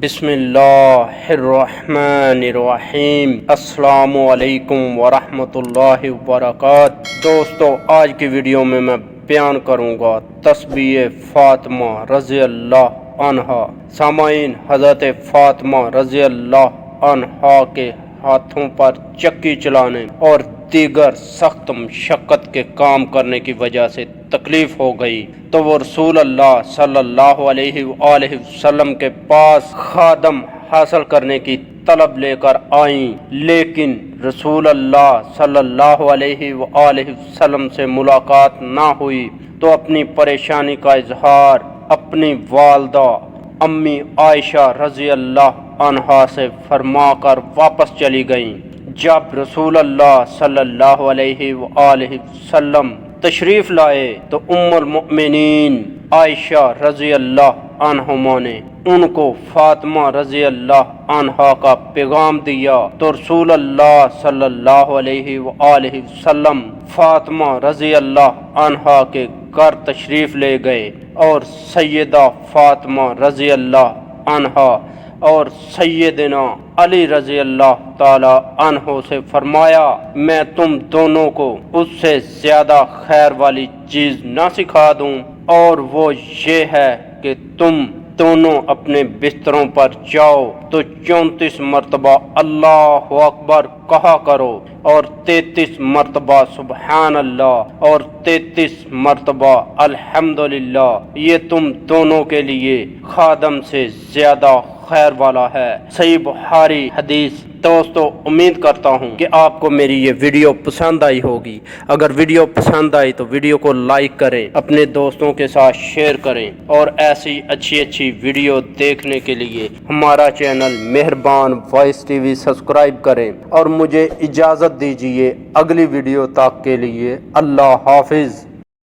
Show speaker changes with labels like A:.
A: بسم اللہ الرحمن الرحیم۔ السلام علیکم ورحمۃ اللہ وبرکاتہ۔ دوستو، آج کی ویڈیو میں بیان کروں گا تسبیح فاطمہ رضی اللہ عنہا۔ سامعین، حضرت فاطمہ رضی اللہ عنہا کے ہاتھوں پر چکی چلانے اور دیگر سخت مشقت کے کام کرنے کی وجہ سے تکلیف ہو گئی تو وہ رسول اللہ صلی اللہ علیہ وآلہ وسلم کے پاس خادم حاصل کرنے کی طلب لے کر آئیں، لیکن رسول اللہ صلی اللہ علیہ وآلہ وسلم سے ملاقات نہ ہوئی تو اپنی پریشانی کا اظہار اپنی والدہ امی عائشہ رضی اللہ عنہا سے فرما کر واپس چلی گئیں۔ جب رسول اللہ صلی اللہ علیہ وآلہ وسلم تشریف لائے تو ام المؤمنین عائشہ رضی اللہ عنہما نے ان کو فاطمہ رضی اللہ عنہا کا پیغام دیا تو رسول اللہ صلی اللہ علیہ وآلہ وسلم فاطمہ رضی اللہ عنہا کے گھر تشریف لے گئے اور سیدہ فاطمہ رضی اللہ عنہا اور سیدنا علی رضی اللہ تعالی عنہ سے فرمایا، میں تم دونوں کو اس سے زیادہ خیر والی چیز نہ سکھا دوں، اور وہ یہ ہے کہ تم دونوں اپنے بستروں پر جاؤ تو 34 مرتبہ اللہ اکبر کہا کرو اور 33 مرتبہ سبحان اللہ اور 33 مرتبہ الحمدللہ۔ یہ تم دونوں کے لیے خادم سے زیادہ خیر والا ہے۔ صحیح بخاری حدیث۔ دوستو، امید کرتا ہوں کہ آپ کو میری یہ ویڈیو پسند آئی ہوگی۔ اگر ویڈیو پسند آئی تو ویڈیو کو لائک کریں، اپنے دوستوں کے ساتھ شیئر کریں، اور ایسی اچھی ویڈیو دیکھنے کے لیے ہمارا چینل مہربان وائس ٹی وی سبسکرائب کریں، اور مجھے اجازت دیجیے اگلی ویڈیو تک کے لیے۔ اللہ حافظ۔